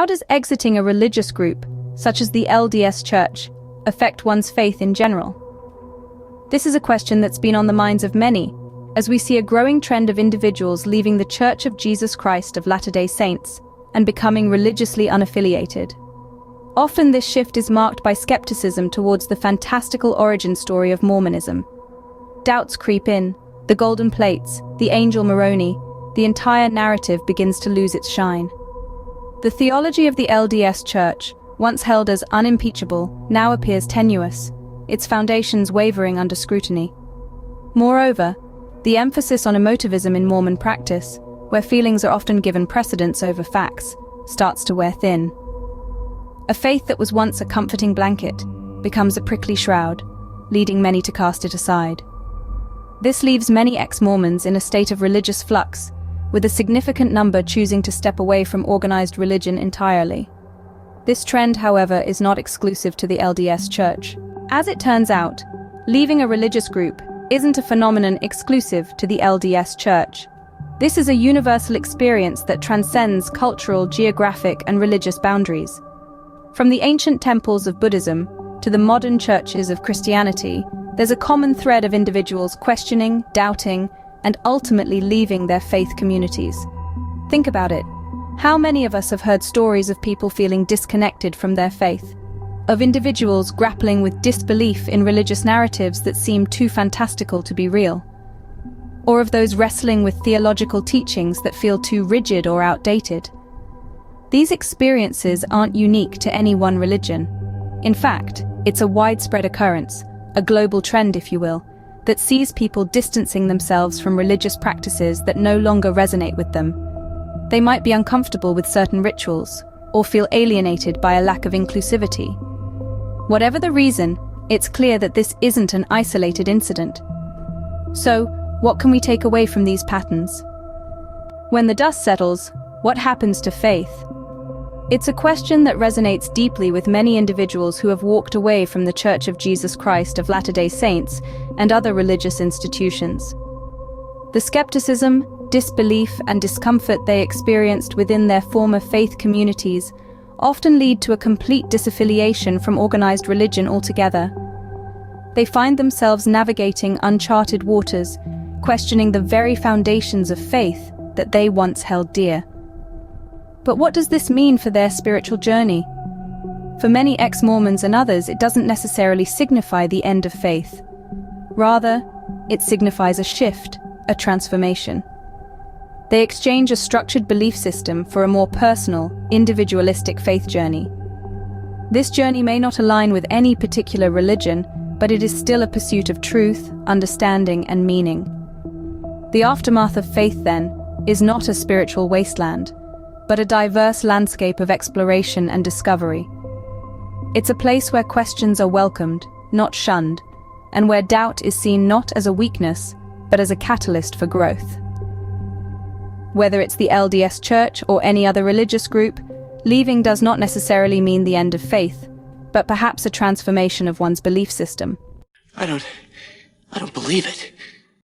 how does exiting a religious group, such as the LDS Church, affect one's faith in general? This is a question that's been on the minds of many, as we see a growing trend of individuals leaving the Church of Jesus Christ of Latter-day Saints and becoming religiously unaffiliated. Often this shift is marked by skepticism towards the fantastical origin story of Mormonism. Doubts creep in, the golden plates, the angel Moroni, the entire narrative begins to lose its shine. The theology of the LDS Church, once held as unimpeachable, now appears tenuous, its foundations wavering under scrutiny. Moreover, the emphasis on emotivism in Mormon practice, where feelings are often given precedence over facts, starts to wear thin. A faith that was once a comforting blanket becomes a prickly shroud, leading many to cast it aside. This leaves many ex-Mormons in a state of religious flux, with a significant number choosing to step away from organized religion entirely. This trend, however, is not exclusive to the LDS Church. As it turns out, leaving a religious group isn't a phenomenon exclusive to the LDS Church. This is a universal experience that transcends cultural, geographic, and religious boundaries. From the ancient temples of Buddhism to the modern churches of Christianity, there's a common thread of individuals questioning, doubting, and ultimately leaving their faith communities. Think about it. How many of us have heard stories of people feeling disconnected from their faith? Of individuals grappling with disbelief in religious narratives that seem too fantastical to be real? Or of those wrestling with theological teachings that feel too rigid or outdated? These experiences aren't unique to any one religion. In fact, it's a widespread occurrence, a global trend, if you will, that sees people distancing themselves from religious practices that no longer resonate with them. They might be uncomfortable with certain rituals, or feel alienated by a lack of inclusivity. Whatever the reason, it's clear that this isn't an isolated incident. So, what can we take away from these patterns? When the dust settles, what happens to faith? It's a question that resonates deeply with many individuals who have walked away from the Church of Jesus Christ of Latter-day Saints and other religious institutions. The skepticism, disbelief, and discomfort they experienced within their former faith communities often lead to a complete disaffiliation from organized religion altogether. They find themselves navigating uncharted waters, questioning the very foundations of faith that they once held dear. But what does this mean for their spiritual journey? For many ex-Mormons and others, it doesn't necessarily signify the end of faith. Rather, it signifies a shift, a transformation. They exchange a structured belief system for a more personal, individualistic faith journey. This journey may not align with any particular religion, but it is still a pursuit of truth, understanding, and meaning. The aftermath of faith, then, is not a spiritual wasteland, but a diverse landscape of exploration and discovery. It's a place where questions are welcomed, not shunned, and where doubt is seen not as a weakness, but as a catalyst for growth. Whether it's the LDS Church or any other religious group, leaving does not necessarily mean the end of faith, but perhaps a transformation of one's belief system. I don't believe it.